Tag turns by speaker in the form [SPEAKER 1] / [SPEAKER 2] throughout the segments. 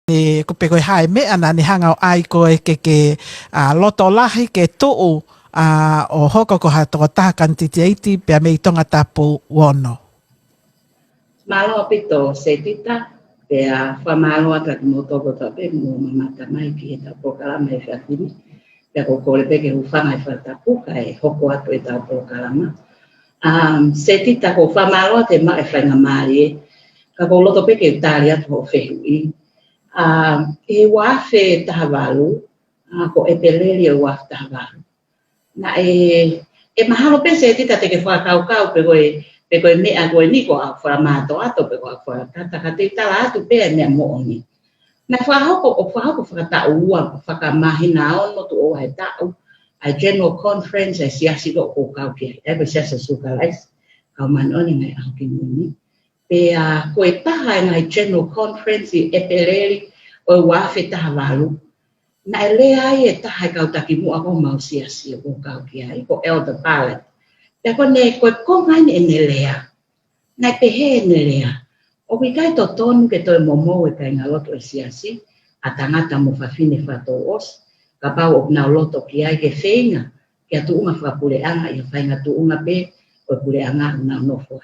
[SPEAKER 1] ko pe ko hai me ana ni hanga ai ko ke loto lahi ke tu o hoko ko ha to ta kan titi pe me tonga tapu wono.
[SPEAKER 2] Malo pito se tita pe fa malo ata mo to ko pe mo mata mai ki ta po kala me fa tini pe ko ko le pe ke ufa mai fa tapu kai hoko atu ta po kala ma. Se tita ko fa malo te ma e fa ngamari ka ko loto pe ke talia to fe i e wafe tahavalu ko e peleli e wafe tahavalu na e mahalo pense tita te ke fa kau pe ko me a ko ni ko a fa mato ato pe ko fa kata tita la tu pe me mo ni na fa hoko fa ta ua fa ka mahina on mo tu o ai ta a general conference e siasi ko kau ke e be siasa sukalais kau man oni ngai au ki ni pe ko e paha ngai general conference e peleli o wafe tahavalu na lea e taha kau taki mu ako mau sia ko kau kia ko elder ballot pe ko ne ko ngai ne lea na pehe ne lea o ki kai to tonu ke to momo e kai ngaloto e siasi atangata mo fafine fato os ka pau o na loto kia ke feinga ke tu uma fa pule anga e fainga tu uma pe o pule anga na no fo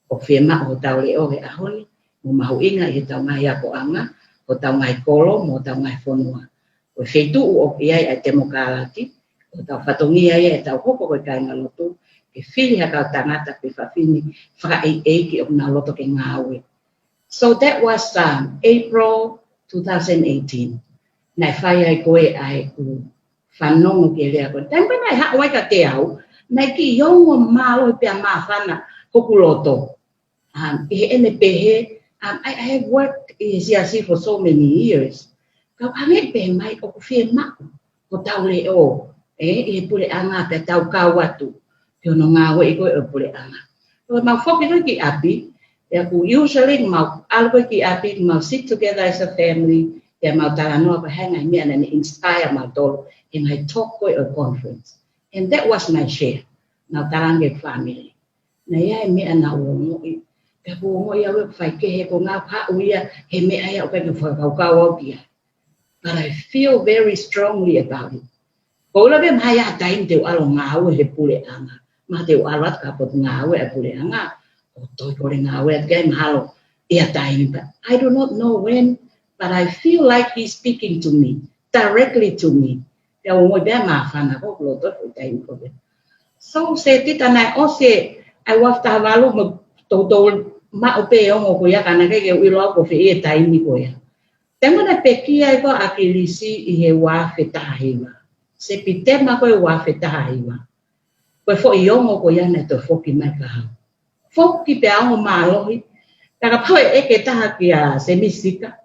[SPEAKER 2] o fema o taule o e ahoni mo mahu inga e tau ngai ako anga o tau ngai kolo mo tau ngai fonua o feitu o ia e demokalati o tau fatongi ia e tau hoko ko kai ngaloto ke fili haka tangata pe fafini fra ki o na loto ke ngawe. So that was April 2018 na fai koe ai ku fanongo ke lea ko tempa nai ha wai ka te au na ki yongo malo pe ma fana ko loto e ene pehe I have worked in CRC for so many years. Kau ame pe mai o fie ma ko taule o e pule anga te tau kawatu. Yo no nga we ko pule anga. So ma foki ki api e ku usually ma algo ki api ma sit together as a family e ma tala no pa hanga me and inspire ma dol in I talk ko a conference. And that was my share. Na tarange family. Na ya me ana o pe ko mo ia we fai ke he ko nga pa uia he me ai o pe ko kau kia. But I feel very strongly about it. Ko la be mai ata inte o alo ngau he pule anga. Ma te o alat ka pot ngau e pule anga. O to ko ngau e ke mahalo e ata inte. I do not know when, but I feel like he's speaking to me, directly to me. Te o mo be ma fana ko lo to tai ko be. So se tita na o se ai wa ta valu mo to ma o pe o ko ya kana ke wi lo ko fe e tai ni ko ya tengo na pekia ko akilisi i he wa fe tahiwa se pitema ko wa fe tahiwa ko fo i ongo ko ya na to fo ki mai ka fo ki pe ao malo hi ta ka pa e ke ta kia se misika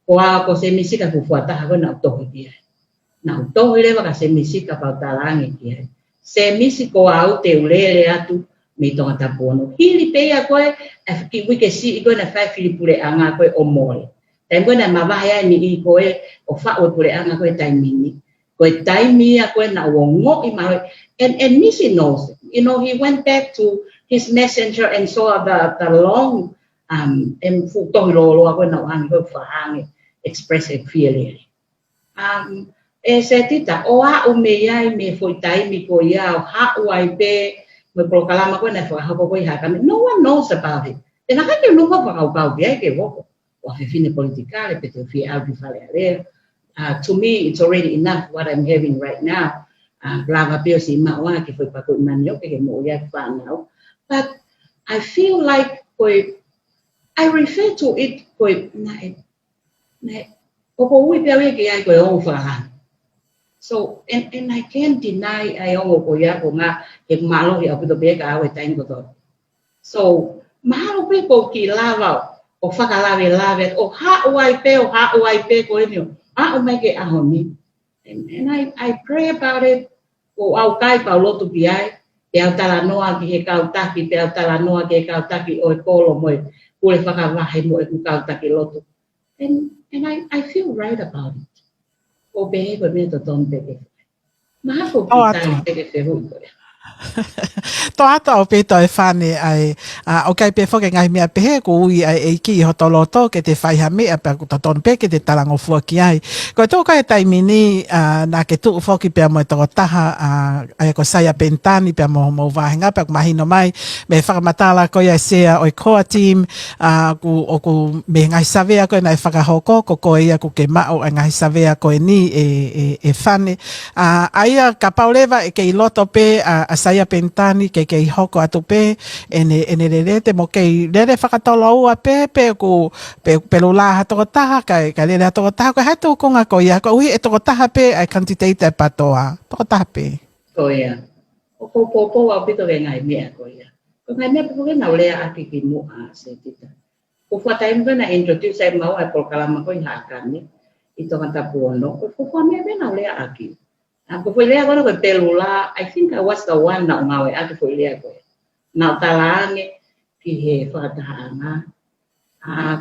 [SPEAKER 2] ko se misika fu ta ko na to hi na to hi le ka se misika pa talange ki se misiko au te ulele atu me tonga tapono. Hili pea koe, ki wike si i koe na whai whiripure anga koe o mole. Tai koe na mawahea ni i koe o wha o pure anga koe taimini. Koe taimia koe na uongo i maroe. And Nisi knows, you know, he went back to his messenger and saw the long futohi loloa koe na uangi koe whahange express it clearly. E se tita, o a o me iai me foi taimi ko iau, ha o ai pe me prokalama ko na fa ko ha kami no one knows about it e na ka no ko fa ka ke ke wo wa fe fine politikale pe te fi au fale ale to me it's already enough what I'm having right now blava pe si ma wa ke foi pa ko manio ke mo ya fa now but I feel like I refer to it na ko wi pe ke ai ko o fa. So and I can't deny I ongo ko ya ko nga e malo ya ko be ka awe tain ko to. So malo pe ko ki lava o faka lave o ha o ai pe ko ni a o me ke ahoni. And I pray about it ko au kai pa lo tu piai e au tala noa ki he kau taki pe au tala noa ki he kau taki o e kolo mo ko le faka vahe mo e kau taki lotu. And I feel right about it. O be ko me to ton pe. Ma ko ki tai te ke hu ko.
[SPEAKER 1] Tō hata o pēto e whāne ai, o kai pē whoke ngai mea pehe, ko ui ai e ki ho toloto ke te whaiha mea pe ko tonu pe ke te tarango fua ki ai. Ko tō kai taimini nā ke tuu whoki pēa mo e toko taha ai ko saia pentani pēa mo wāhinga pēa ko mahino mai me whakamatala ko ia sea o i koa team o ku me ngai savea ko e nai whakahoko ko ia ku ke mao ai ngai savea ko e ni e whane. Aia ka paulewa e ke i loto pe a saia pentani ke i hoko atu pe ene rerete mo kei rere whakatolo ua pe ku pelu la hatoko taha kai rere hatoko taha ko hatu kunga ko ia ko ui e toko taha pe ai kantiteite e patoa toko taha pe
[SPEAKER 2] ko ia o po au pito ke ngai mea ko ia ko ngai mea po ke na ulea aki ki mua se tita ko fuatai mbe na introduce ai mau ai por kalama ko i hakani i toka tapuono ko mea na ulea aki ako foi lea agora ko pelu la I think I was the one na ngawe ako foi lea ko na talange ki he whakataanga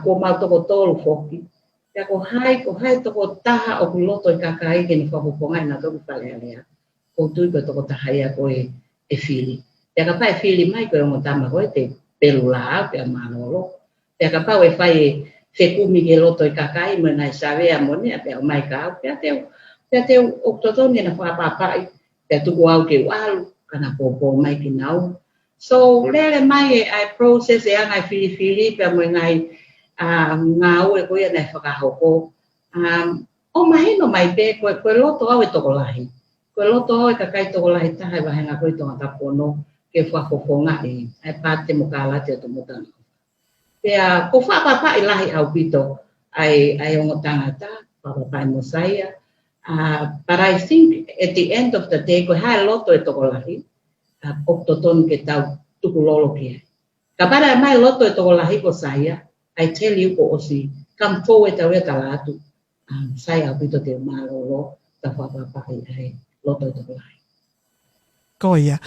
[SPEAKER 2] ko mau toko tolu foki ya ko hai toko taha o ku loto i kakai ke ni whakupongai na toko palea ko tui ko toko taha ia ko e fili ya ka pai fili mai ko e ngotama ko e te pelu la pe manolo ya ka pai e whai whekumi ke loto i kakai mo nai savea mo ne pe o mai ka pe te o totoni na whapapai pe tuku au ke walu kana popo mai ki nau so lele mai ai process e angai fili pe mo ngai ngau e koia nei whakahoko o mahino mai pe ko loto au e tokolahi ko loto au e kakai tokolahi taha e wahenga koe tonga tapono ke whakofonga ai pate mo kalate o tumutana pea ko whapapai lahi au pito ai ongo tangata whapapai mo saia but I think at the end of the day, ko hai loto e toko lahi, o toton ke tau tuku lolo kia. Ka para mai loto e toko lahi ko saya, I tell you ko osi, come forward a weta latu, saya au pito te malolo, ta whapapai ai loto e toko lahi.
[SPEAKER 1] Ko ia.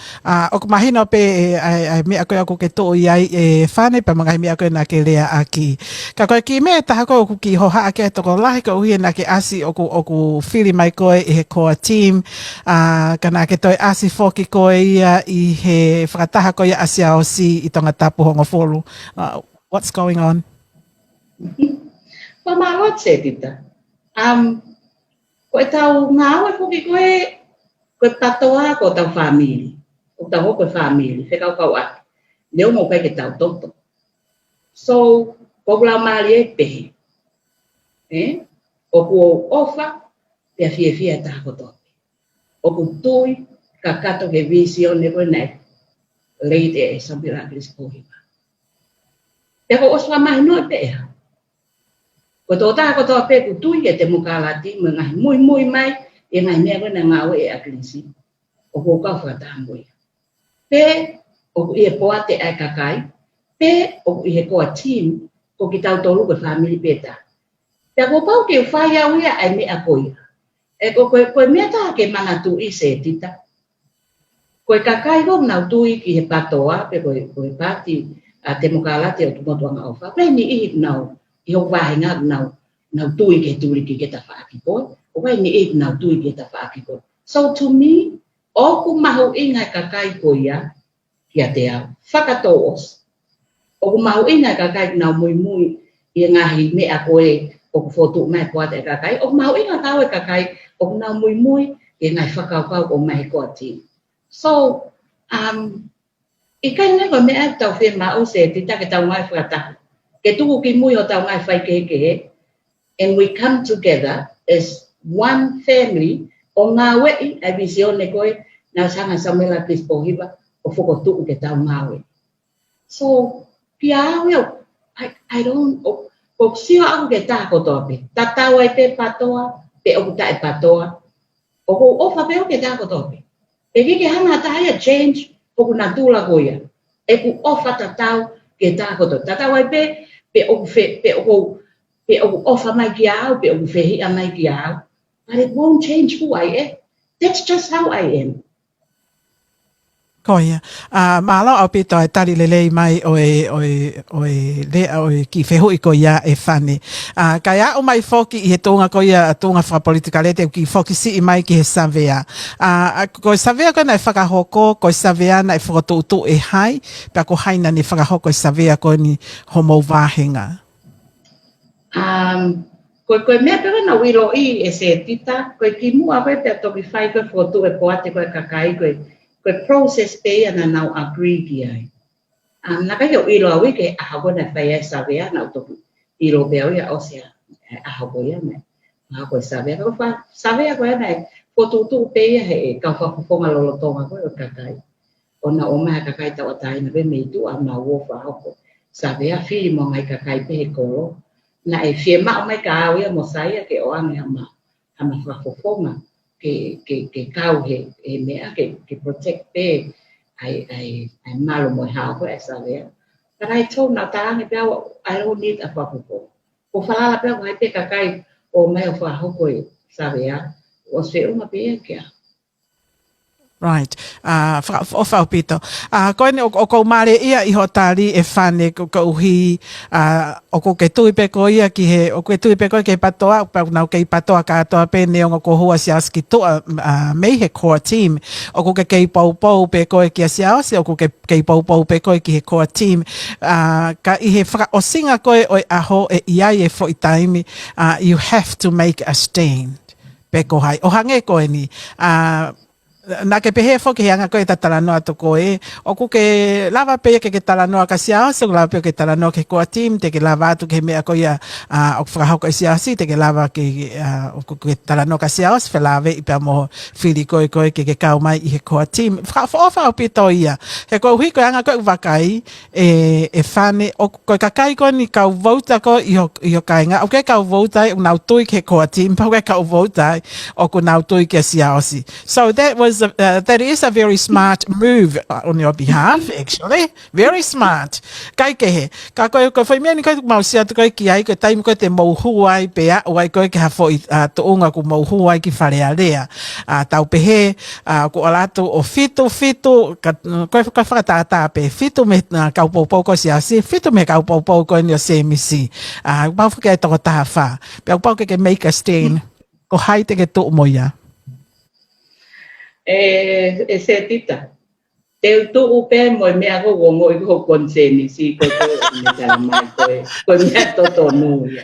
[SPEAKER 1] O ku mahino pe ai mea koe aku ke tō iai e whane pa mangai mea koe nā ke lea aki. Ka koe ki mea taha koe ku ki hoha ake toko lahi ko uhi nā ke asi o ku whiri mai koe i he koa team. Ka nā ke toi asi whoki koe ia i he whakataha koe ia asia o si i tonga tapu hongo wholu. What's going on?
[SPEAKER 2] Pamarot se tita. Koe tau ngāwe whoki koe ko patoa ko tau family o tau ko family fe kau ati leo mo ke tau toto so ko la mali e pe o ko ofa pe fie ta ko to o ko tui ka kato ke vision ne ko nei leite e sabira kris ko hiba te ko oswa mai no pe ko to ta ko to pe ku tui e te mukalati mengai muy mai e ngai mea koe na ngāwe e aklisi, o ko kau whakatamboia. Pe, o ku i he poa te ai kakai, pe, o ku i he koa team, ko ki tau tolu koe whamiri peta. Pea ko pau ke whai au ia ai mea koia. E koe mea taha ke mana tu i se tita. Koe kakai hong nau tui ki he patoa, pe koe pati te mokalate o tumotuanga ofa. Pe ni ihi nau, i hok wahinga nau tui ke turi ki ta whaaki koe. Wai ni e na tui ke ta whaakiko. So to me, o ku mahu inga kakai koia kia te au. Whakatoos. O ku mahu inga kakai na mui i ngahi mea koe o ku whotu mai koa te kakai. O ku mahu inga kawe kakai o ku na mui i ngai whakaukau o mai koa ti. So, i kai ngai ko mea tau whi mao se ti take tau ngai whakataha. Ke tuku ki mui o tau ngai whai kehe and we come together as one family o ngā wei ai visione koe na sanga Samuela Crispo hiba o whokotuku ke tau ngā wei. So, pia au I don't, o sio aku ke tā kotoa pe. Ta tau ai pe patoa, pe o kuta e patoa. O ko ofa pe o ke tā kotoa pe. E ki ke hanga taia change o ku natula koia. E ku ofa ta tau ke tā kotoa. Ta tau ai pe o ofa mai ki au, pe o ku whehia mai ki au. But it won't change who I am. That's just how I am.
[SPEAKER 1] Koia. Malo au pito e tari lelei mai ki fehu i koia e whane. Kai a o mai foki i he tōnga koia tōnga whakapolitika lete ki foki si i mai ki he savea. Ko savea koe nei whakahoko, ko savea nei whakatūtū e hai, pia ko haina ni whakahoko i savea koe ni homo wāhenga.
[SPEAKER 2] Koe mea pewa na wiro i e se tita, koe ki mua koe pia toki whai koe whotu e poate koe kakai koe process pe ana nau agree ki ai. Naka yo ilo awi ke ahago na whai e savea na utoku ilo peo ia osea ahago ia me. Ahago e savea, ko wha savea koe nei whotutu pe ia he kau whakuponga lolotonga koe o kakai. O na o maha kakai tau atai na pe meitu a na uofa hoko. Savea whiri mo ngai kakai pe he kolo. Na e fie mao mai ka au ia mo saia ke o ane ama whakuponga. Ke kau he mea ke protect pe ai malo mo hao ko esa vea. But I told na taangi pia I don't need a whakupo. Ko whalala pia ko hai pe kakai o mai o whahoko e sa vea. O se uma pia kia.
[SPEAKER 1] Right. O whaupito. Koe ne o kou mare ia i ho tari e whane ko uhi o ko ke tui pe ko ia ki he o ke tui pe ko ke patoa pa nau ke patoa ka toa pe ne o ko hua sia ski to mei he core team o ko ke pau pe ko ki sia o ko ke pau pe ko ki he core team ka i he whaka o singa koe o aho e iai e fo i taimi you have to make a stand pe ko hai o hange koe ni na ke pehe fo ke hanga koe tatalanoa to koe o ku ke lava pe ke talanoa ka sia so lava pe ke talanoa ke ko team te ke lava tu ke mea ko ia o fra ko sia si te ke lava ke o ku ke talanoa ka sia os felave i pe mo fili koe ke kau mai i he ko team fra fa o pito ia he ko hui ko hanga ko vakai e fane o ko kakai ko ni kau vota ko i ho kainga o ke kau vota o nau tui ke ko team pa ke kau vota o ko nau tui ke sia osi so that is a very smart move on your behalf, actually. Very smart. Kai ke he. Ka koe whai mea ni koe mausia tu koe ki ai, koe taimi koe te mauhu ai pea, o ai koe ke hafo i tuunga ku mauhu ai ki wharea rea. Tau pehe, ko alato o fitu, koe whakatata pe, fitu me kaupopou ko si asi, fitu me kaupopou ko ni o semisi. Pau whake ai toko taha wha. Pau ke make a stand. Ko hai te ke tu moia.
[SPEAKER 2] Se tita. Te tu upe mo mea ko ngo i ko konseni si ko me mai ko mea to no ya.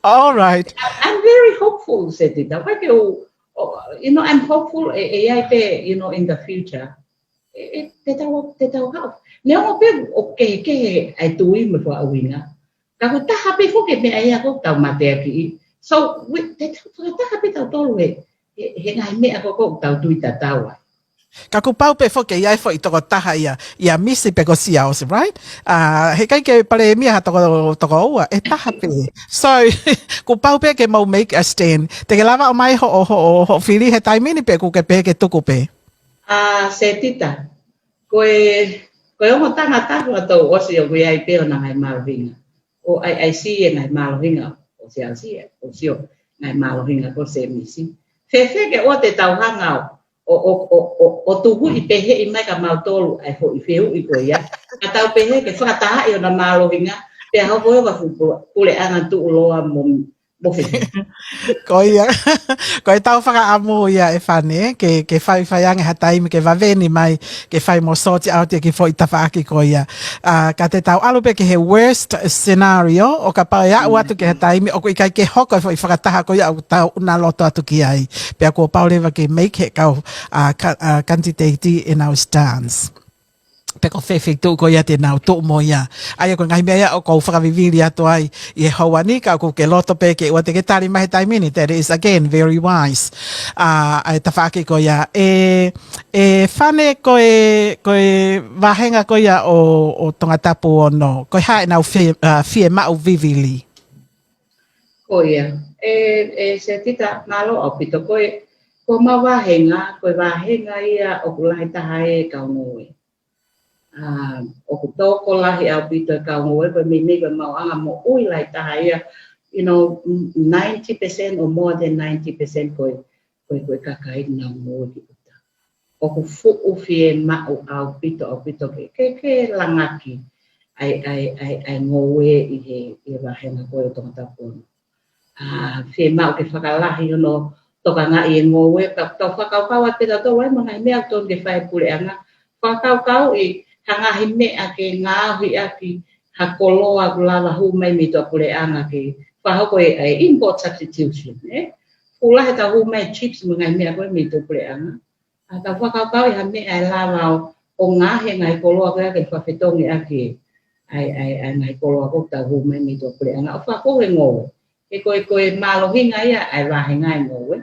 [SPEAKER 2] All right. I'm very hopeful, se tita. I'm hopeful in the future. Te tau hao. Ne o pe ke ai tu i me fa awinga. Ka ko ta happy ko ke me ai ko tau mate ki. So te ta happy tau tolu he ngai mea ko tau tui tatawa.
[SPEAKER 1] Ka ku pau pe foke iai fo i toko taha ia misi pe ko siaos, right? He kai ke pare mia toko ua, e taha pe. So, ku pau pe ke mau make a stand. Te ke lava o mai ho whiri he taimini pe ku ke pe ke tuku pe.
[SPEAKER 2] Se tita, koe ongo tanga taku ato osi o kui ai pe o na ngai marohinga. O ai si e ngai marohinga, o si o ngai marohinga ko se misi. Fefe ke o te tauhanga o tuhu i pehe i mai ka mautolu ai ho i feu i koe ia. Ka tau pehe ke whakataha i o na marohinga, pe hau koe wa pule anga tu uloa mo
[SPEAKER 1] Koe tau whakaamu ia e whane, ke whai ange ha taimi ke waweni mai, ke whai mo soti au te ki fo i tawhaaki ko ia. Ka te tau alupe ke he worst scenario, o ka pau ia atu ke ha taimi, o ko i kai ke hoko i whakataha ko ia au tau una loto atu ki ai. Pea ko pau lewa ke make he kau kantiteiti in our stance. Peko whewhi tū ko ia te nau tū mo ia. Ai ko ngai mea o kou whakaviviri atu ai i he hauani ka ko ke loto pe ke ua te ke tari mahe taimini. That is again very wise. Ai ta whake ko ia. E whane koe wahenga ko ia o tonga tapu o no. Koe hae nau fie mau vivili.
[SPEAKER 2] Ko ia. Se tita malo o pito koe ma wahenga ia o kulahi taha e kaungoe. O ku toko lahi au pito ka ngoe ko me mau anga mo ui lai taha ia 90% or more than 90% koe kakai na mo ki puta o ku fu fie ma o au pito ke langaki ai ngowe i wahenga koe o tongata pono. Fie ma o ke whakalahi no toka nga i ngowe, tau whakaukau a te tato wai mga mea ton ke whae pule anga. Whakaukau i hangahi mea ke ngāhui aki hakoloa kulawa hu mai mito a pule anga ke whahoko e import substitution. Kulahe ta hu mai chips mga mea koe mito pule anga. Tau whakaukau i ha mea e lawa o ngahe ngai koloa koe ke whawhetongi aki ai ngai koloa koe ta hu mai mito a pule anga. O whako e ngowe. E koe malohinga ia ai wahenga e ngowe.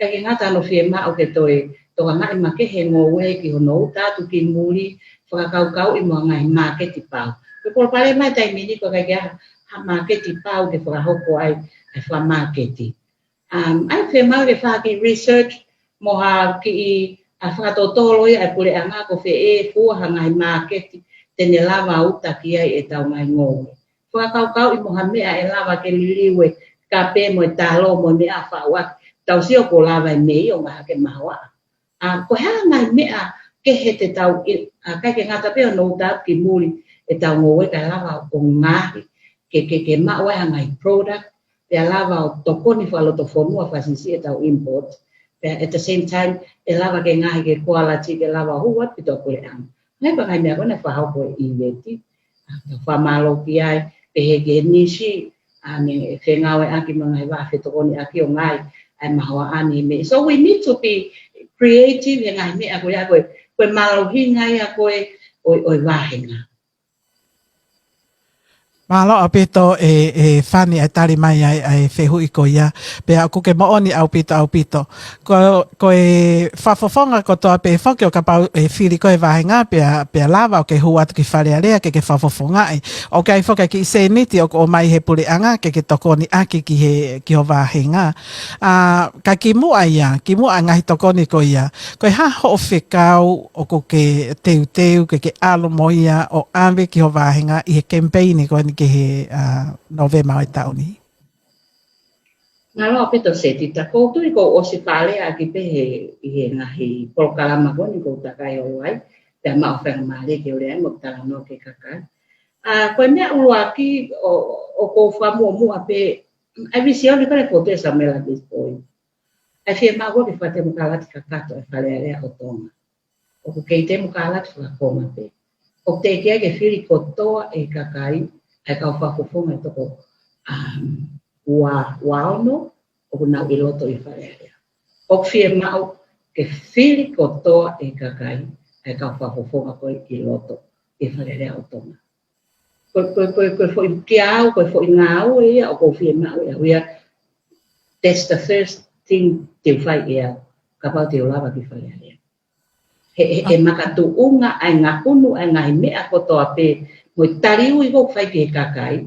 [SPEAKER 2] Kaki ngata no fie ma o ke toe toka ngai ma ke he ngowe ki hono tatu ki muri whakakaukau i mua ngai ma ke ti pau. Ke por pare mai tai mini ko kai ha ma ke ti pau ke whakahoko ai wha ma ke ti. Ai fie ma ke whaki research mo ha ki i a whakatotolo i ai pule anga ko fie e fua ha ngai ma ke ti tene lava uta ki ai e tau ngai ngowe. Whakakaukau i mo ha mea e lava ke liliwe ka pe mo e talo mo mea whawak. Tau sio ko lava mei o ngā ke maua. Ko hea ngai mea ke he te tau, kai ke ngata peo no tau ki muri e tau ngowe kai lava o ngahi ke maua ngai product, pia lava o tokoni whaloto whonua whasisi e tau import. Pia at the same time, e lava ke ngahi ke quality ke lava huat pito kule ang. Ngai pa ngai mea kone whahau ko i weti. Whamalo ki ai, pe he ke nishi, ane whengawe aki mga hewa whetokoni aki o ngai, and mahoani. So we need to be creative and I mean koe malohinga ia koe oi wahinga.
[SPEAKER 1] Malo apito e fani ai tari mai ai fehu i ko ia pe aku ke mooni au pito ko e fafofonga ko to pe foke o ka pau e fili ko e vahenga pe lava o ke hua ki fale area ke fafofonga ai o ke foke ki se niti o mai he pule anga ke tokoni aki ki ho vahenga ka ki mu anga hi tokoni ko ia ko ha ho fekau o ko ke teu ke alo moia o ave ki ho vahenga i he campaign ko ke he nove mai tauni.
[SPEAKER 2] Ngā loa pito se tita koutu ko o si pale a ki pe he ngahi polkalama ko ni ko takai o wai te ma ofenga male ke ole mo tala no ke kakai. Ko mea ulua ki o ko famu mo ape ai visio ni kare ko te sa mela this point. Ai fie ma ko ke fate mo kala kakato e fale ale o tonga. O ko ke te mo kala fa koma pe. O te ke fili ko toa e kakai ai kau whakufunga e toko waono o kunau i loto i wharearea. O fie mau ke whiri ko toa e kakai ai kau whakufunga koe i loto i wharearea o tonga. Koe fo i kiau, koe fo i ngāu e ia o ko fie mau e huia. That's the first thing te whai ia ka pau te olawa ki wharearea. He makatu unga ai ngā unu ai ngā mea ko toa pe mo tariu i go fai ke kakai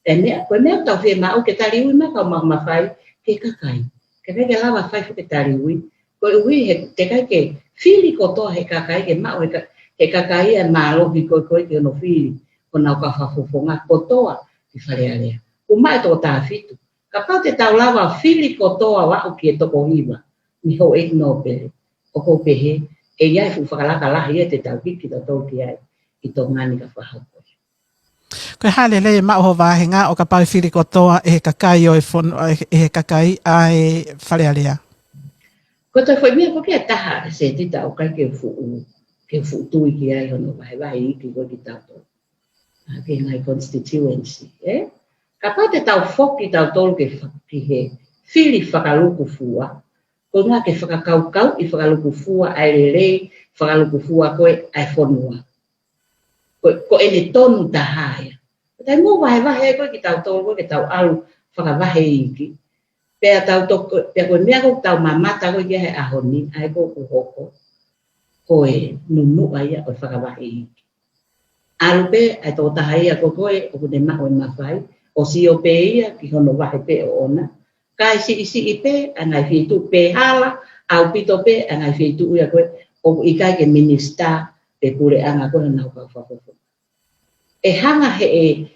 [SPEAKER 2] e me ko me tau fe ma o ke tariu ma ka ma fai ke kakai ke ve lava fai ke tariu ko ui he te kai ke fili ko to he kakai ke ma o he kakai e ma lo ki ko ke no fili ko na ka fa fofonga ko toa ki fare ale o mai to ta fitu ka pa te tau lava fili ko toa wa o ke to ko hiva ni ho e no pe o ko pe he e ia fu fa la kala ia te tau ki to ki ai i to ngani ka fa ha.
[SPEAKER 1] Koe hale lei ma oho wahenga o ka pau whiri kotoa e he kakai o he kakai a e wharearea.
[SPEAKER 2] Ko te whai mea koke a taha se tita o kai ke fu tui ki ai hono wahe i ki koe ki tato. Ke ngai constituency. Ka pau te tau whoki tau tolu ki he whiri whakaluku fua. Ko ngā ke whakakaukau i whakaluku fua ai rei whakaluku fua koe ai whonua. Ko ene tonu tahaya. Tai mo vai koe ki tau tolu koe ki tau alu whakavahe iki. Pea tau toko, pea koe mea koe tau mamata koe kia he ahoni, ai koe kuhoko. Koe nunu aia koe whakavahe iki. Alu pe, ai tō tahaya koe o kune mao e mawhai, o si o pe ia ki hono wahe pe o ona. Kai si i pe, angai whitu pe hala, au pito pe, angai whitu uia koe, o ikai ke minista pe kure anga koe nau kau whakofo. E hanga he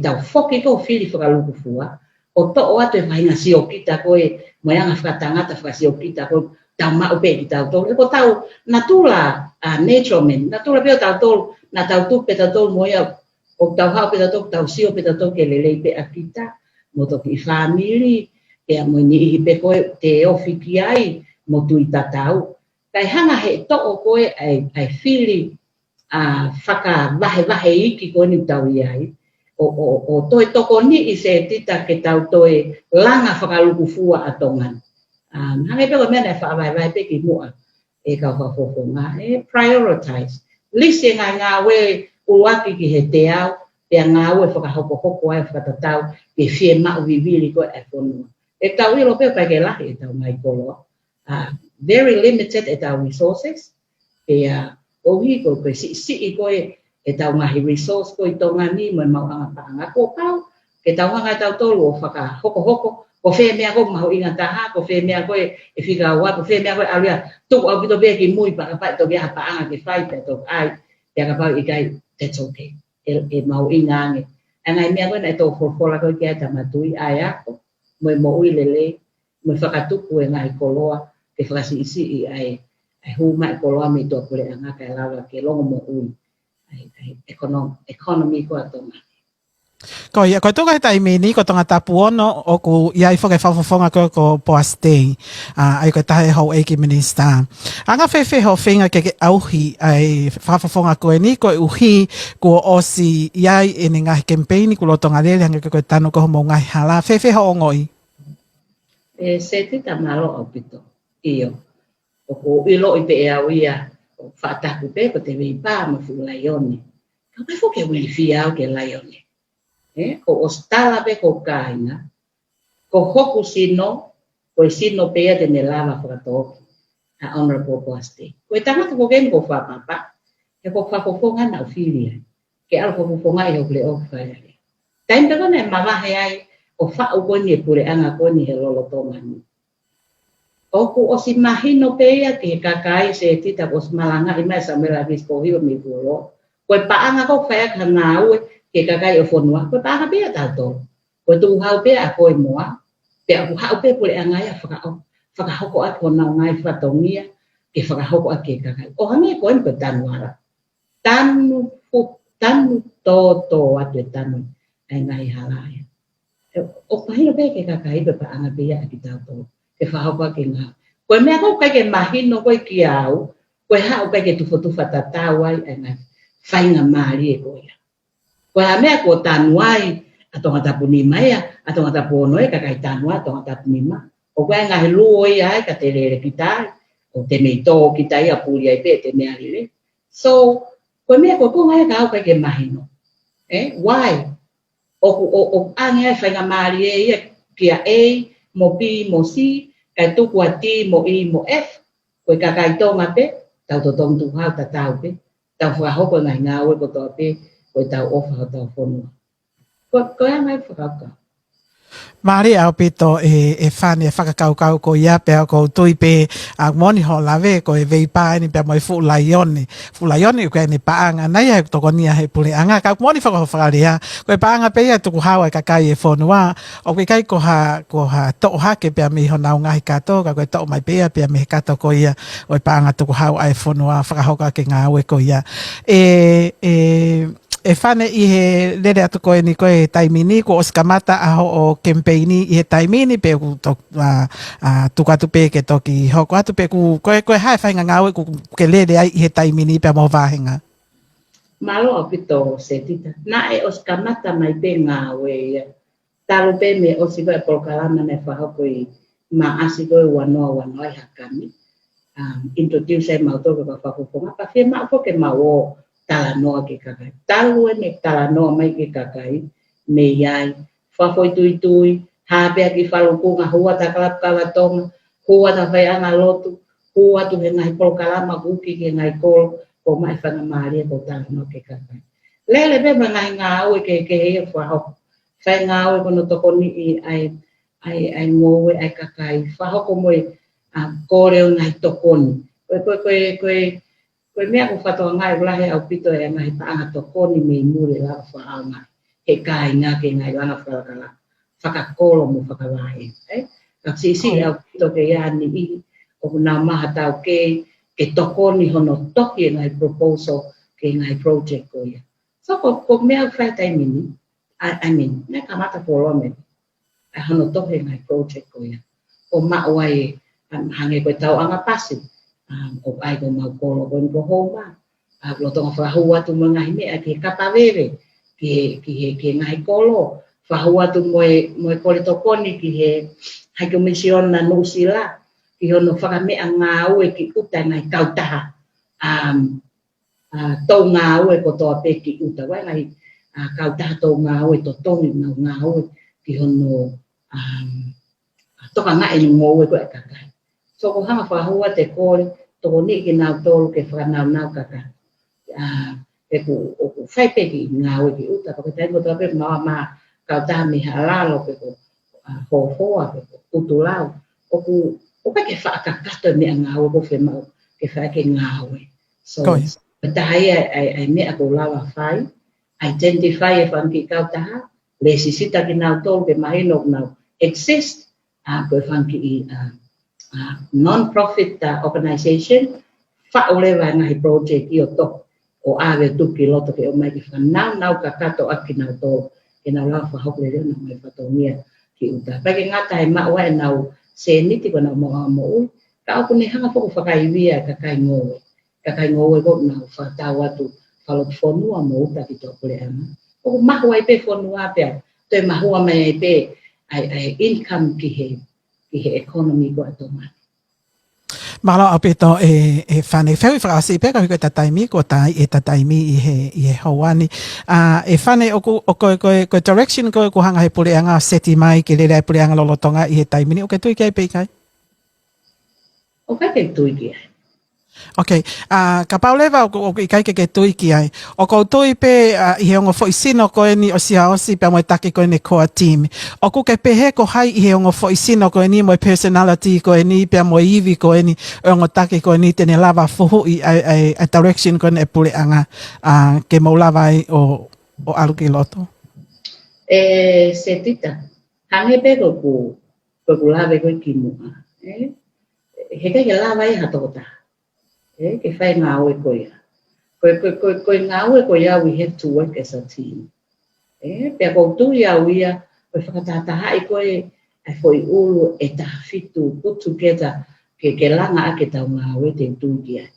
[SPEAKER 2] tau whoki ko whiri whakaluku fua, o to o atu e whainga siokita koe, moe anga whakatangata whakasiokita koe, tau mau pe ki tau tolu. E ko tau natura naturalmente, natura pe tau tolu, na tau tu pe tau tolu moia, o tau hau pe tau tolu, tau sio pe tau tolu ke lelei pe akita, mo toki family, e a mo ni i pe koe te ofi ki ai, mo tui tatau. Kai hanga he to o koe ai fili whaka wahe iki koe ni tau iai. O toi toko ni i se tita ke tau toi langa whakaluku fua atongan. Hange pe koe mena e whaawai pe ki mua e kau whafofonga. E prioritize. Lise ngā we uruaki ki he te au, pia ngā we whakahoko ai whakatatau, ke fie mau vivili koe e whonua. E tau ilo pe pai ke lahi e tau mai koloa. Very limited e tau resources. Ohi ko si koe e tau ngahi resource ko i tonga ni mo mau anga paanga ko pau ke tau nga tau tolu o whaka hoko ko fe mea ko mau inga taha ko fe mea ko e whika wa ko fe mea ko alia tu au kito be ki mui pa to bia paanga ke fai te to ai te ka pau i kai that's okay e mau inga nge anga mea ko na to fola ko ki ata matui ai ako mo ui lele mo whaka tuku e ngai koloa ke flasi isi ai huma koloa mi to kule anga kai lawa ke longo mo ui economy ko atonga.
[SPEAKER 1] Ko ia ko toka tai mini ko tonga tapu ono o ku ia ifo ke fafofonga ko poastei. Ai ko tahe ho e ki minista. Anga fefe ho finga ke auhi ai fafofonga ko ni ko uhi ko osi ia ini ngai campaign ku lo tonga le hanga ko tanu ko mo ngai hala fefe ho ngoi.
[SPEAKER 2] Se tita malo opito. Io. O ko ilo i pe au ia whaataku pe ko te wei pā ma fu laione. Ka pe fo ke wili fia au ke laione. Ko ostala pe ko kainga. Ko hoku sino, ko sino pe te ne lava whakatoki. A honorable poste. Ko e tangata ko kemi ko whapapa. E ko whapofonga na ufilia. Ke alo whapofonga i hokle o whaiare. Taim pe kone mawahe ai o whau koni e pure anga koni he lolo tongani. Oku o si mahino peia ke kakai se tita os malanga i mai sa mera visko hiu mi pulo. Koe paanga ko whaia ka ngāue ke kakai o whonua. Koe paanga pea tātou. Koe tu hau pea a koe moa. Pea ku hau pea pule angai a whakahoko at kona o ngai whatongia ke whakahoko at ke kakai. O hangi koe ni koe tanuara. Tanu tō atu e tanu ai ngai halaia. O pahino pea ke kakai pe paanga pea a ki tātou. Ke whahapa ke ngā. Koe mea kau kai ke mahino koe ki au, koe hao kai ke tufa tatau ai ngai whainga maari e koe. Koe ha mea ko tānu ai, atonga tapu ni mai a, atonga tapu ono e kakai tānu ai, atonga tapu ni ma. O koe ngahi luo i ai, ka te rere ki tai, o te mei tō ki tai a puri ai pe te mea rire. So, koe mea koe ko ngai ka au kai ke mahino. Why? O angi ai whainga maari e ia kia A, mo B, mo C, kai tuku a T, mo I, mo F, koe kakai tonga pe, tau to tong tu hau tatau pe, tau whakahoko ngai ngā ue ko toa pe, koe tau ofa hau tau whonua. Koe angai whakauka.
[SPEAKER 1] Mari au pito e whane e whakakaukau ko ia pea ko tui pe a moni ho lawe ko e vei pā ni pea moi fu laione. Fu laione ko e ni paanga nei e toko nia he pule anga. Ka moni whakawhakaria ko e paanga pe ia tuku hawa e kakai e whonua. O ke kai ko ha tō hake pea mi ho nau ngahi kato ka ko e tō mai pea mi he kato ko ia o e paanga tuku hawa e whonua whakahoka ke ngā ue ko ia. E whane i he lere atu koe ni koe taimini ko oskamata aho o campaigni i he taimini pe ku tuku atu pe ke toki hoko atu pe ku koe hae whainga ngāwe ku ke lere ai i he taimini pe mo wāhenga.
[SPEAKER 2] Malo apito se tita. Na e oskamata mai pe ngāwe ia. Talo pe me osi koe polkalama ne whahoko i maasi koe wanoa i hakami. Introduce ai mautoko ka whakuponga. Pa whia mauko ke mau tala noa ke kakai. Talu e me tala noa mai ke kakai, me iai, whawhoi tui, hāpea ki whalukunga, hua ta kalapkawa tonga, hua ta whai anga lotu, hua tu he ngai polkalama kuki ke ngai kolo, ko mai whanga maaria ko tala noa ke kakai. Lele pe ma ngai ngā ue ke hea whahoko. Whai ngā ue kono toko ni i ai ngowe ai kakai, whahoko moe kōreo ngai tokoni. Koe mea ko whatoa ngai ulahe au pito e ngai paanga tokoni me mure la whaanga. He kai ngā ke ngai langa whakakala. Whakakolo mo whakalahe. Ka sisi au pito ke ia ni i o na maha tau ke toko ni hono toki ngai proposal ke ngai project ko ia. So ko mea whai tai mini, I mean, ne kamata polo me, a hono toki ngai project ko ia. O mawai hange koe tau anga pasi, o ai ko mau polo ko ni ko homa, lo tonga whahua tu mga hime a ke kapawere, ki ngai kolo, whahua tu moe kore tokoni ki he hai komision na nusila, ki hono whakamea ngā ue ki uta ngai kautaha, tau ngā ue ko toa pe ki uta, wai ngai kautaha tau ngā ue to tongi ngā ue ki hono toka ngai ngō ue koe kakai. So ko hanga whahua te kore, toko ni ki nau tolu ke whanau kakai. E ku whai pe ki ngā ue ki uta, pako tai ko toa pe maa kautaha mi halalo pe ko hoa pe ko utulau, o ka ke whaakakato mea ngā ue ko whemau ke whae ke ngā ue. So, tahai ai mea ko lawa whai, identify e whanki kautaha, le sisita ki nau tolu ke mahino nau exist, koe whanki i non-profit organisation, whaolewa ngahi project i o toko, o awe tuki loto ke o mai ki whanau nau ka kato aki nau tolu, ke nau lau whahokle reo nau mai whatongia ki uta. Pake ngata he maua e nau se niti ko nau moa mo ui, ka au kune hanga poko whakaiwia ka kai ngoe. Ka kai ngoe ko nau whatau atu whalot whonua mo uta ki tō kule anga. Poko mahua i pe whonua pia, toi mahua mai i pe ai income ki he economy ko atomani.
[SPEAKER 1] Malo apito e whane whewi whakasi peka hiko tataimi ko tai e tataimi i he hauani. E whane o koe direction koe ko hanga he pureanga seti mai ke lera he pureanga lolotonga i he taimini. O ke tui kia peikai?
[SPEAKER 2] O kai ke tui kia.
[SPEAKER 1] Okay, ka paulewa o i kai ke tui ki ai. O kou tui pe i he ongo whoisino koe ni o siha osi pe moe take koe ne koa team. O ku ke pehe ko hai i he ongo whoisino koe ni moe personality koe ni pe moe iwi koe ni o ongo take koe ni tene lava fuhu i a direction koe ne pule anga ke mau lava ai o aluki loto.
[SPEAKER 2] Se tita, hange pe ko lava koe ki mua. He kai ke lava ai hatota. Ke whai ngā ue koia. Koe ngā ue koia, we have to work as a team. Pea kou tui au ia, koe whakatātaha i koe, ai whoi ulu e taha fitu, put together, ke langa ake tau ngā ue te tui kia.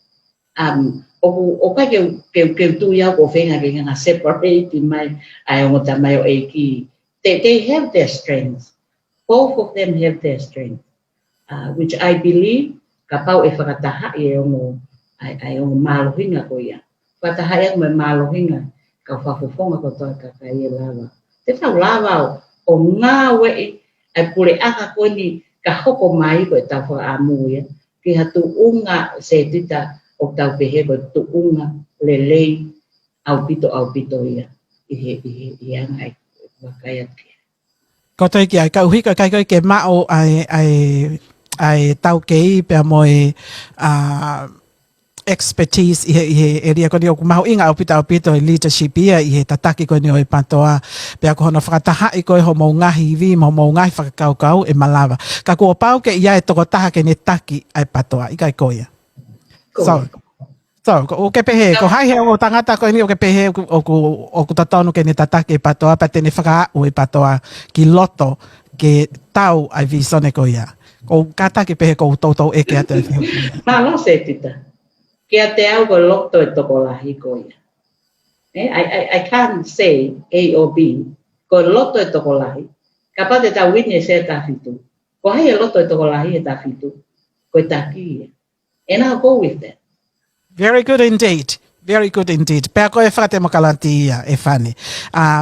[SPEAKER 2] O kai ke tui au ko whenga ke ngā separate mai, ai o ngota mai o eiki. They have their strengths. Both of them have their strengths. Which I believe, ka pau e whakataha i e ongo, ai ongo mālohinga ko ia. Whakataha e ongo mālohinga, ka whafofonga ko toa ka e lava. Te whau lava o ngā wei, ai pure aka ko ni ka hoko mai ko e tau wha amu ia. Ki hatu unga se tita o tau pehe ko tu unga lelei au pito ia. I anga e wakaiat kia.
[SPEAKER 1] Koto iki ai, ka uhika kai koe ke mao ai tau kei pia moe expertise i he ria koni o kumahu inga au pito i leadership ia i he tataki koni o i patoa pia ko hono whakataha i koe ho mau ngahi i vi, mau ngahi whakakaukau e malawa. Ka kua pau ke ia e toko taha ke ne taki ai patoa, i kai koia. So, o ke pehe, ko hai he o tangata ko ni o ke pehe o ku tatonu ke ne tataki i patoa pa tene whakaau i patoa ki loto ke tau ai visone ko ia. Ko kata ki pehe ko tautou e ke ate.
[SPEAKER 2] Malo se tita. Ke ate au ko loto e toko lahi ko ia. I can't say A or B. Ko loto e toko lahi. Kapate ta witness e ta fitu. Ko hai e loto e toko lahi e ta fitu. Ko e ta ki ia. And I'll go with that.
[SPEAKER 1] Very good indeed. Very good indeed. Pea koe whakate makalanti ia e whane.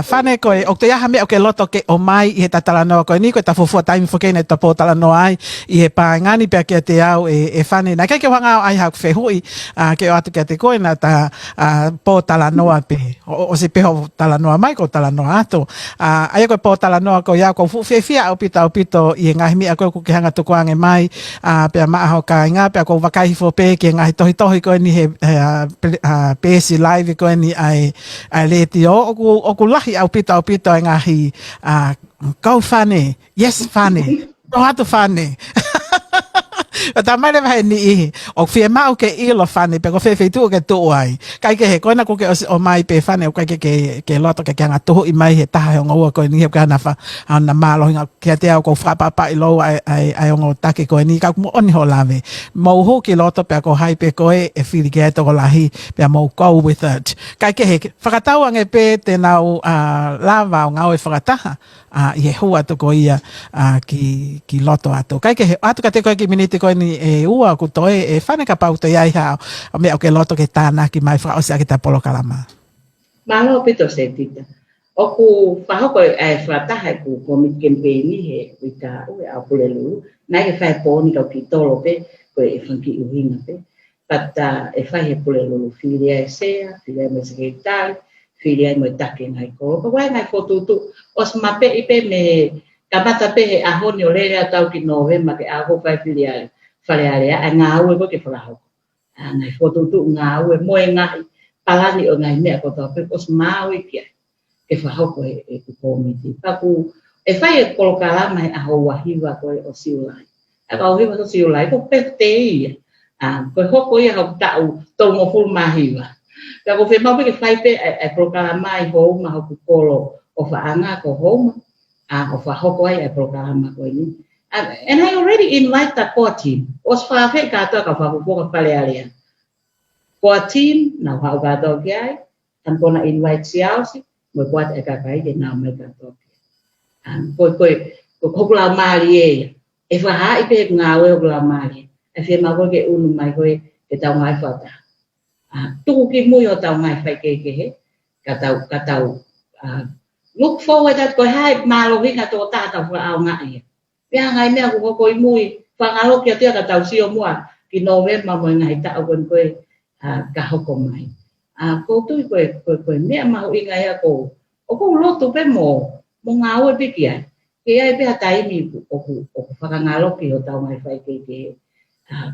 [SPEAKER 1] Whane koe, o te aha mea o ke loto ke o mai i he tatalanoa koe ni koe ta fufua taimi whakene ta pō talanoa ai i he pāngani pea ke te au e whane. Nā kei ke wanga o ai hauk whehui ke o atu ke te koe na ta pō talanoa pe. O se peho talanoa mai ko talanoa ato. Ai koe pō talanoa ko iau ko fuwhewhia au pito i e ngahi mea koe ku ke hanga tuku ange mai pea maaho ka inga pea ko wakahi fōpe ke ngahi tohi koe ni he pesi live ko ni ai leti o ku lahi au pito ai ngahi go funny yes funny no hatu funny Tamai le vai ni o fie mau ke ilo fane pe ko fe tu ke tu ai. Kai ke he kona ko ke o mai pe fane o kai ke loto ke nga tu I mai he taha o ngua ko ni he kana fa ana malo nga ke te ko fa pa I lo ai o take ko ni ka mo oni ho lave. Mo ho ke loto pe ko hai pe ko e fili ke to lahi pe mo go with it. Kai ke he fakatau ange pe te nau lava o ngau e fakataha. I he hua to ko ia ki loto ato. Kai ke atu ka te koe ki miniti koe ni e ua ku toe e whane ka pauta iai hao o mea o ke loto ke tāna ki mai wha o sea ki ta polo kalama.
[SPEAKER 2] Malo pito se tita. O ku whahoko e whataha ku komi kempeni he wika ue au pule lulu. Nai ke whae pōni kau ki tolo pe koe e whanki uhinga pe. Pata e whae he pule lulu whiria e sea, whiria e me sekretari, whiria e me take ngai koro. Ka wai ngai whotutu os mape I pe me kapata pe he ahoni o lere atau ki novema ke aho whae whiria whare area a ngā ue ko ke wharaho. Ngai whotutu ngā ue moe ngai palani o ngai mea ko tau pe os maui kia ke whahoko e kukomiti. Paku e whai e kolokalama he aho wahiwa koe o siulai. A ka ohiwa o siulai ko pete ia. Koe hoko ia hau tau tongo fulu mahiwa. Ka ko whemau pe ke whai pe e kolokalama I hou ma hoku kolo o whaanga ko hou o whahoko ai e kolokalama koe ni. And I already invite the core team. Os whawhe katoa ka whakupoka pale alia. Core team, na whao katoa ki ai. Tan kona invite si ausi, mo kuat e kakai ke nao mai katoa ki. Koe hokula maari e. E whaha I pe ngā ue hokula maari. E whia koe ke unu mai koe ke tau ngai whata. Tuku ki mui o tau ngai whai ke he. Ka tau look forward at koe hai malo hinga tō tātau wha au ngai. Pea ngai mea ku hoko I mui, whangalo kia tia ka tau sio mua, ki November mo ngai tau koe ka hoko mai. Koutu koe mea mahu I ngai a kou. O kou lotu pe mo ngā ue piki ai. Ke ai pea taimi o whakangalo ki o tau ngai whai ke.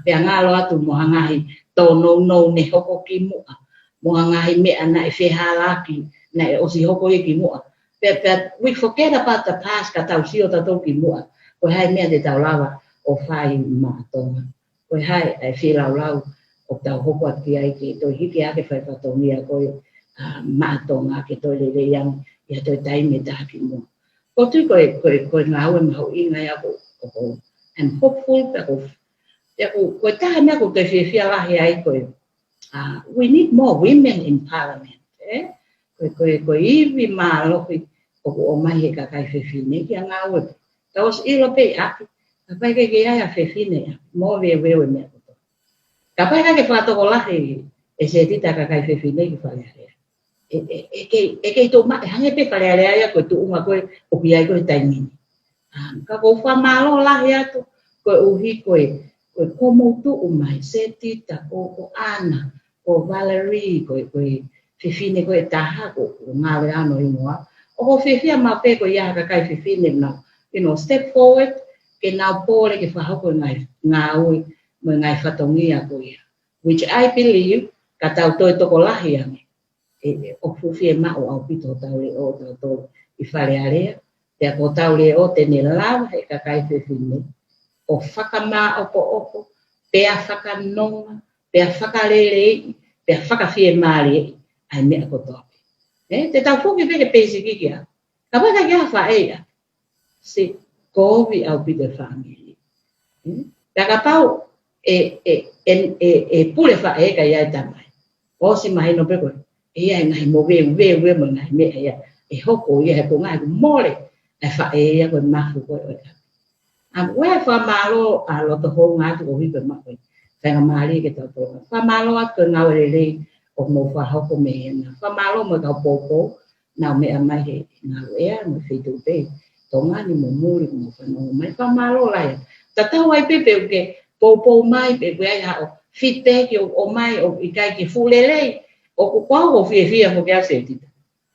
[SPEAKER 2] Pea ngalo atu mo hangahi tō nou ne hoko ki mua. Mo hangahi mea na e whehalaki, na e osi hoko I ki mua. Pea we forget about the past ka tau sio tatou ki mua. Koe hai mea te tau lawa o whai mātonga. Koe hai e whilau o tau hoko ati ai ke toi hiki ake whai whatongia koe mātonga ke toi lele yang ia toi taime tāki mua. Ko tui koe ngā ue mahu ingai ako and hopeful koe taha mea ko te whiawhia lahi ai koe we need more women in parliament. Koe iwi mā lohi o mai he kakai whiwhine ki a ngā ue. Taos ilo pe aki, ka pai ke ai a whiwhine, mō wewe mea koto. Ka pai ke whatoko lahi, e se tita ka kai whiwhine ki whalearea. E kei tō mate, hange pe whalearea ia koe tu unga koe o ki ai koe taimini. Ka kou whamalo lahi atu, koe uhi koe komo tu umai, se tita, ko Ana, ko Valerie, koe whiwhine koe taha, ko ngāwe ano I mua. O ko whiwhia ma pe koe ia ka kai whiwhine nau. Step forward, ke nau pōre ke whahoko ngā ui, mo ngai whatongia ko ia. Which I believe, ka tau toi toko lahi ange. O fuwhie mao au pito tau le o tau tō I whare area. Te ako tau le o te ne lawa he ka kai whiwhine. O whakamā opo, pea whakanonga, pea whakarelei, pea whakawhie māre, ai mea ko tōpe. Te tau fuki peke pēsi kikia. Ka waka kia whaea. Se kovi au pite family. Taka pau pule fa eka ia tamai. O si mai no peko. Ia ngai mo we mo ngai me ia. E hoko ia he ko ngai mole. E fa ia ko mafu ko eka. We fa malo a lo to ho nga to hi pe ma ko. Fa mali ke to to. Fa malo at ko ngau le o mo fa hoko me na. Fa malo mo ka popo na me mai he na ia mo fitu pe. Tonga ni mo muri mo whanau mai whamalo lai. Tatau ai pepe uke popo mai pepe ai hao feedback o mai o I kai ki fulelei o kukwao o whiawhia mo kia setita.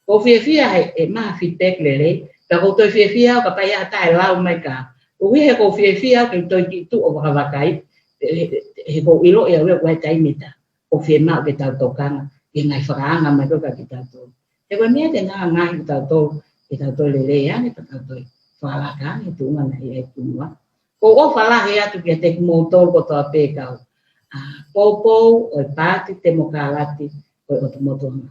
[SPEAKER 2] O whiawhia e maha feedback lelei ka ko toi whiawhia o ka pai ata e lau mai ka. O wihe ko whiawhia ke toi ki tu o wakawakai he ko ilo e awe wai taimita o whiema o ke tau tokanga ke ngai whakaanga mai toka ki tau tō. E kwa mea te ngā ngai ki tau tō e tau tō lelei ane pa tau tō whalaka ane tūnga na ia e tūnua. Ko o whalahe atu ki te mōtoro ko toa pēkau. Pōpou o pāti te mokalati o o te motono.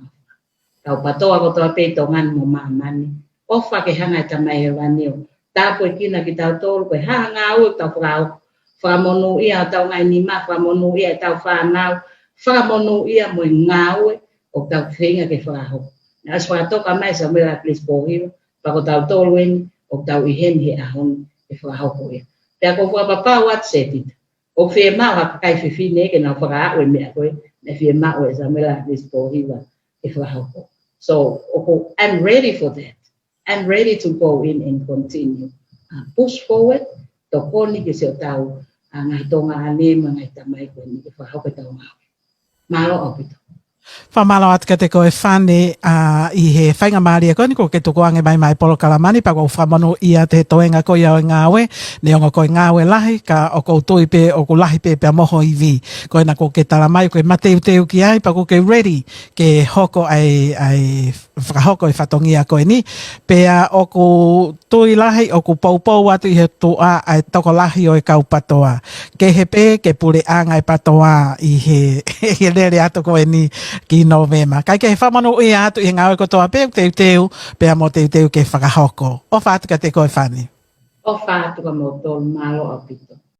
[SPEAKER 2] Kau patoa ko toa pētongan mo mamani. O whakehanga ta mai he wanio. Tāpo i kina ki tau tōru koe hanga au tau whakau. Whamonu ia tau ngai ni ma, whamonu ia tau whanau. Whamonu ia mo i ngāue o tau whenga ke whakahau. Nā aswatoka mai sa mera plis pōhiro. Pako tau tōru eni o tau i hen he ahon ke whakahau ko ia. Pea ko whapapau at setita. O whee mau haka kai whiwhine ke nau whakaau e mea koe. Me whee mau e sa mera plis pōhiro ke whakahau ko. So, I'm ready for that. I'm ready to go in and continue. Push forward. Toko ni ke seo tau ngai tonga ane ngai tamai koe ni ke whahau ke tau mau. Malo au pito.
[SPEAKER 1] Whamalo atu ka te koe whane i he whainga maari koe ni ko ke tuko ange mai polo kalamani pa ko whamano ia te toenga koe au ngāwe ne onga koe ngāwe lahi ka o ko tui pe o ko lahi pe pia moho i vi koe na ko ke talamai koe mateu teu ki ai pa ko ke ready ke hoko ai whakahoko i whatongia koe ni pea o ko tui lahi o ko paupau atu i he tua ai toko lahi o e kaupatoa ke he pe ke pure anga i patoa i he lere atu koe ni ki Novema. Kai ke whamano i atu i ngāwe ko toa pēu teu pēa mo teu ke whakahoko. O whātuka te koe whani?
[SPEAKER 2] O whātuka mo tōru malo au pito.